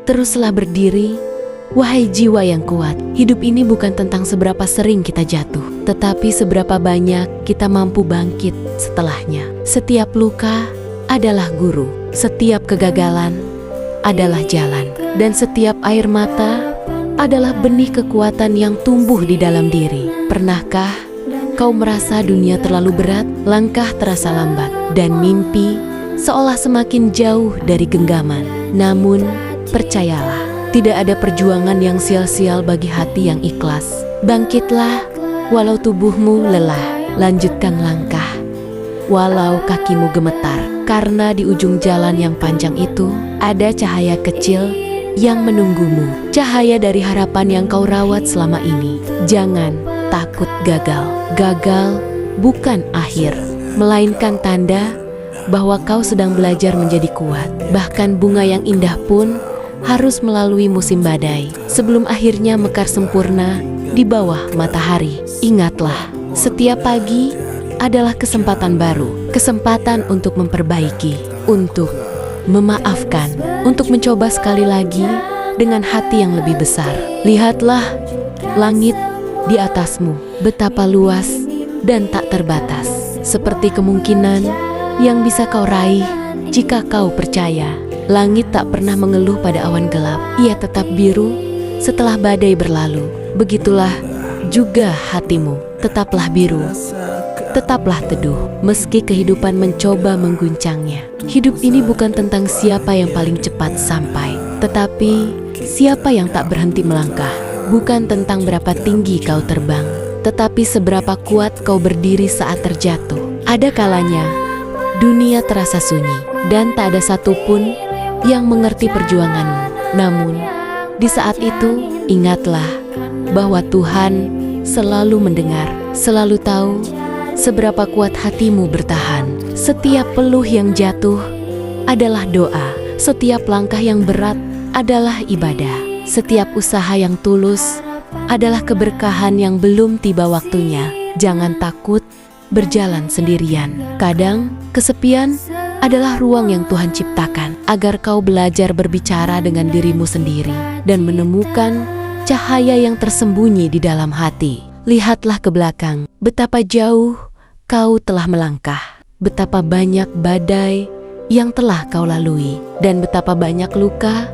Teruslah berdiri, wahai jiwa yang kuat. Hidup ini bukan tentang seberapa sering kita jatuh, tetapi seberapa banyak kita mampu bangkit setelahnya. Setiap luka adalah guru, setiap kegagalan adalah jalan, dan setiap air mata adalah benih kekuatan yang tumbuh di dalam diri. Pernahkah kau merasa dunia terlalu berat, langkah terasa lambat, dan mimpi seolah semakin jauh dari genggaman? Namun, percayalah, tidak ada perjuangan yang sia-sia bagi hati yang ikhlas. Bangkitlah, walau tubuhmu lelah. Lanjutkan langkah, walau kakimu gemetar. Karena di ujung jalan yang panjang itu, ada cahaya kecil yang menunggumu. Cahaya dari harapan yang kau rawat selama ini. Jangan takut gagal. Gagal bukan akhir, melainkan tanda bahwa kau sedang belajar menjadi kuat. Bahkan bunga yang indah pun harus melalui musim badai sebelum akhirnya mekar sempurna di bawah matahari. Ingatlah, setiap pagi adalah kesempatan baru, kesempatan untuk memperbaiki, untuk memaafkan, untuk mencoba sekali lagi dengan hati yang lebih besar. Lihatlah langit di atasmu, betapa luas dan tak terbatas, seperti kemungkinan yang bisa kau raih jika kau percaya. Langit tak pernah mengeluh pada awan gelap, ia tetap biru setelah badai berlalu. Begitulah juga hatimu, tetaplah biru, tetaplah teduh, meski kehidupan mencoba mengguncangnya. Hidup ini bukan tentang siapa yang paling cepat sampai, tetapi siapa yang tak berhenti melangkah. Bukan tentang berapa tinggi kau terbang, tetapi seberapa kuat kau berdiri saat terjatuh. Ada kalanya dunia terasa sunyi dan tak ada satupun yang mengerti perjuanganmu. Namun, di saat itu, ingatlah bahwa Tuhan selalu mendengar, selalu tahu seberapa kuat hatimu bertahan. Setiap peluh yang jatuh adalah doa, setiap langkah yang berat adalah ibadah, setiap usaha yang tulus adalah keberkahan yang belum tiba waktunya. Jangan takut berjalan sendirian. Kadang, kesepian adalah ruang yang Tuhan ciptakan agar kau belajar berbicara dengan dirimu sendiri dan menemukan cahaya yang tersembunyi di dalam hati. Lihatlah ke belakang, betapa jauh kau telah melangkah, betapa banyak badai yang telah kau lalui, dan betapa banyak luka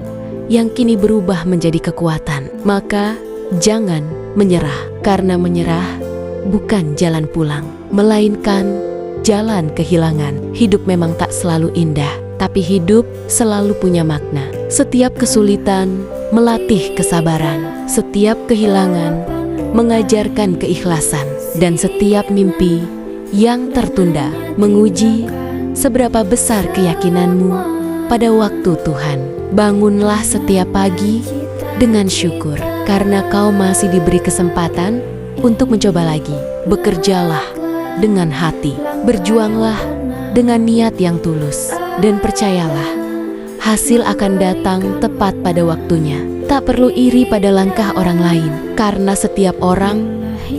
yang kini berubah menjadi kekuatan. Maka jangan menyerah, karena menyerah bukan jalan pulang, melainkan jalan kehilangan. Hidup memang tak selalu indah, tapi hidup selalu punya makna. Setiap kesulitan melatih kesabaran, setiap kehilangan mengajarkan keikhlasan, dan setiap mimpi yang tertunda menguji seberapa besar keyakinanmu pada waktu Tuhan. Bangunlah setiap pagi dengan syukur, karena kau masih diberi kesempatan untuk mencoba lagi. Bekerjalah dengan hati, berjuanglah dengan niat yang tulus, dan percayalah, hasil akan datang tepat pada waktunya. Tak perlu iri pada langkah orang lain, karena setiap orang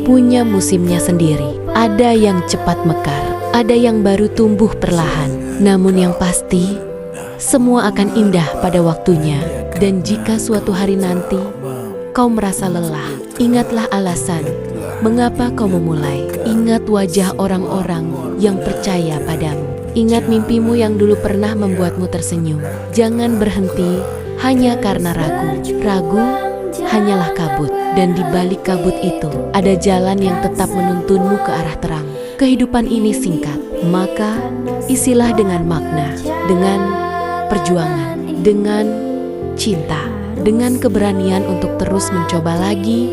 punya musimnya sendiri. Ada yang cepat mekar, ada yang baru tumbuh perlahan. Namun yang pasti, semua akan indah pada waktunya. Dan jika suatu hari nanti kau merasa lelah, ingatlah alasan mengapa kau memulai. Ingat wajah orang-orang yang percaya padamu. Ingat mimpimu yang dulu pernah membuatmu tersenyum. Jangan berhenti hanya karena ragu. Ragu hanyalah kabut, dan di balik kabut itu ada jalan yang tetap menuntunmu ke arah terang. Kehidupan ini singkat, maka isilah dengan makna, dengan perjuangan, dengan cinta, dengan keberanian untuk terus mencoba lagi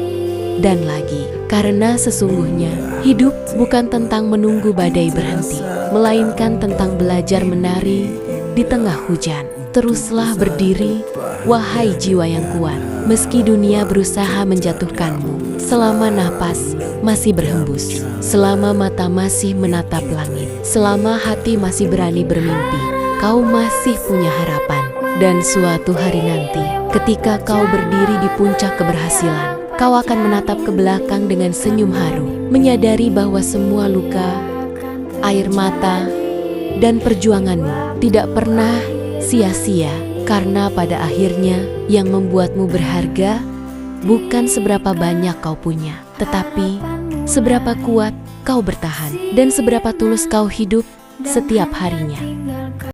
dan lagi. Karena sesungguhnya hidup bukan tentang menunggu badai berhenti, melainkan tentang belajar menari di tengah hujan. Teruslah berdiri, wahai jiwa yang kuat, meski dunia berusaha menjatuhkanmu. Selama napas masih berhembus, selama mata masih menatap langit, selama hati masih berani bermimpi, kau masih punya harapan. Dan suatu hari nanti, ketika kau berdiri di puncak keberhasilan, kau akan menatap ke belakang dengan senyum haru, menyadari bahwa semua luka, air mata, dan perjuanganmu tidak pernah sia-sia. Karena pada akhirnya yang membuatmu berharga bukan seberapa banyak kau punya, tetapi seberapa kuat kau bertahan dan seberapa tulus kau hidup setiap harinya.